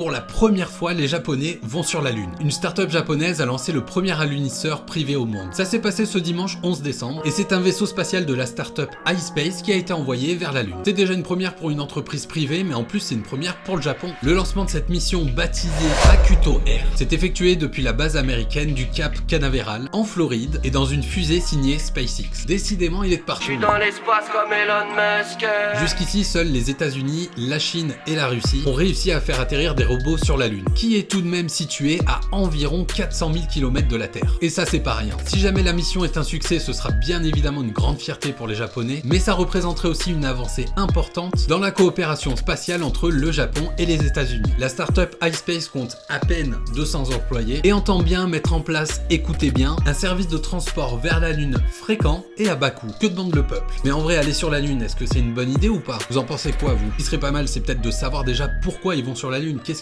Pour la première fois, les Japonais vont sur la Lune. Une start-up japonaise a lancé le premier alunisseur privé au monde. Ça s'est passé ce dimanche 11 décembre et c'est un vaisseau spatial de la start-up iSpace qui a été envoyé vers la Lune. C'est déjà une première pour une entreprise privée, mais en plus c'est une première pour le Japon. Le lancement de cette mission baptisée Hakuto Air s'est effectué depuis la base américaine du Cap Canaveral en Floride et dans une fusée signée SpaceX. Décidément, il est de partout. Je suis dans l'espace comme Elon Musk. Jusqu'ici, seuls les États-Unis, la Chine et la Russie ont réussi à faire atterrir des robots sur la Lune, qui est tout de même située à environ 400 000 km de la Terre. Et ça, c'est pas rien. Si jamais la mission est un succès, ce sera bien évidemment une grande fierté pour les Japonais, mais ça représenterait aussi une avancée importante dans la coopération spatiale entre le Japon et les États-Unis. La startup iSpace compte à peine 200 employés et entend bien mettre en place, écoutez bien, un service de transport vers la Lune fréquent et à bas coût. Que demande le peuple? Mais en vrai, aller sur la Lune, est-ce que c'est une bonne idée ou pas? Vous en pensez quoi, vous? Ce qui serait pas mal, c'est peut-être de savoir déjà pourquoi ils vont sur la Lune. Qu'est-ce